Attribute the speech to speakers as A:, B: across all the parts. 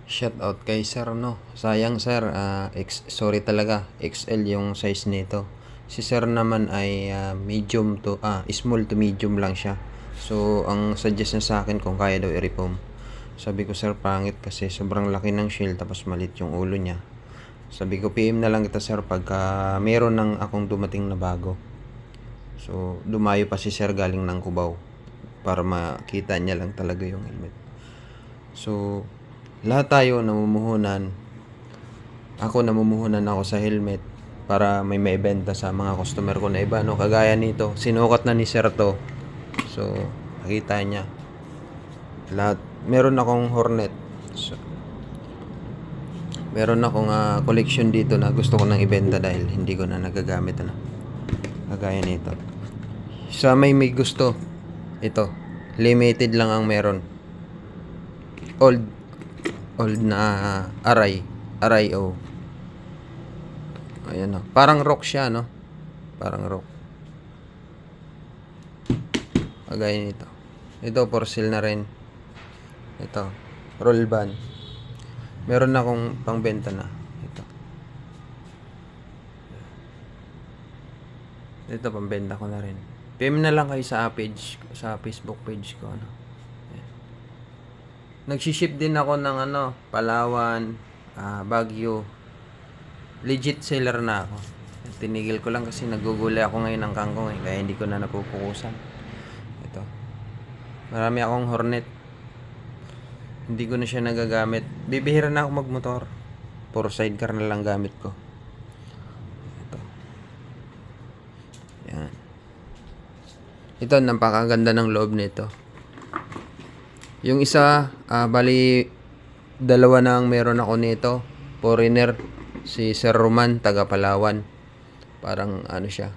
A: Shout out kay sir, no. Sayang sir, sorry talaga, XL yung size nito. Si sir naman ay small to medium lang siya. So ang suggest niya sa akin kung kaya daw i-reform. Sabi ko, sir, pangit kasi sobrang laki ng shield tapos malit yung ulo niya. Sabi ko, PM na lang kita sir pagka meron nang akong dumating na bago. So dumayo pa si sir galing ng Cubao para makita niya lang talaga yung helmet. So lahat tayo namumuhunan. Namumuhunan ako sa helmet para may maibenta sa mga customer ko na iba, no. Kagaya nito, sinukat na ni sir to. So nakita niya lahat. Meron akong Hornet. So, meron akong collection dito na gusto ko nang ibenta dahil hindi ko na nagagamit, ano. Kagaya nito. Sa may gusto, ito, limited lang ang meron. Old na Aray. Ayan, no. Parang rock siya, no. Parang rock. Kagaya nito. Ito for sale na rin. Ito, roll band. Meron na akong pangbenta na. Ito pambenta ko na rin. PM na lang kayo sa page, sa Facebook page ko, ano. Nagsi-ship din ako ng Palawan, Baguio. Legit seller na ako. Tinigil ko lang kasi nagugulay ako ngayon ng kangkong, kaya hindi ko na napupukusan. Ito. Marami akong Hornet. Hindi ko na siya nagagamit. Bibihira na ako magmotor. Puro sidecar na lang gamit ko. Ito. Yan. Ito, napakaganda ng loob nito. Yung isa, bali dalawa na ang meron ako nito. Foreigner, si Sir Roman, taga Palawan. Parang siya.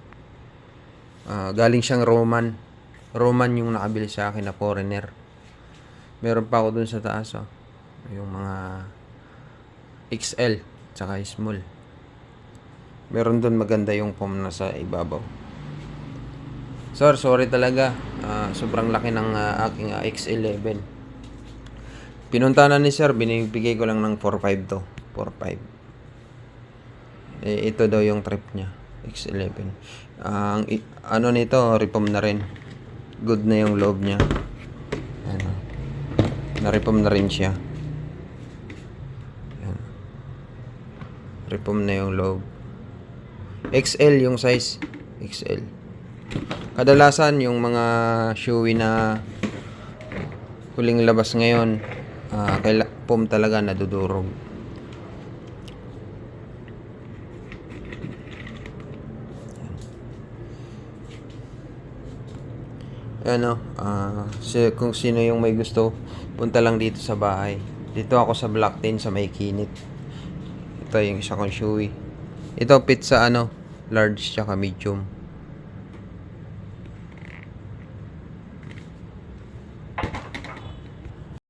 A: Galing siyang Roman. Roman yung nakabili sa akin na foreigner. Meron pa ako dun sa taas, yung mga XL tsaka small. Meron dun maganda yung foam na sa ibabaw. Sir, sorry talaga. Sobrang laki ng aking X11. Pinunta na ni sir, binibigay ko lang ng 4.5 to. 4.5. Ito daw yung trip niya. X11. Nito, reform na rin. Good na yung loob niya. Na-reform na rin siya. Reform na yung loob. XL yung size. XL. Kadalasan yung mga Shoei na huling labas ngayon, foam talaga nadudurog. Kung sino yung may gusto, punta lang dito sa bahay. Dito ako sa Block 10 sa may Kinit. Ito yung isa kong Shoei. Ito fit sa large tsaka medium.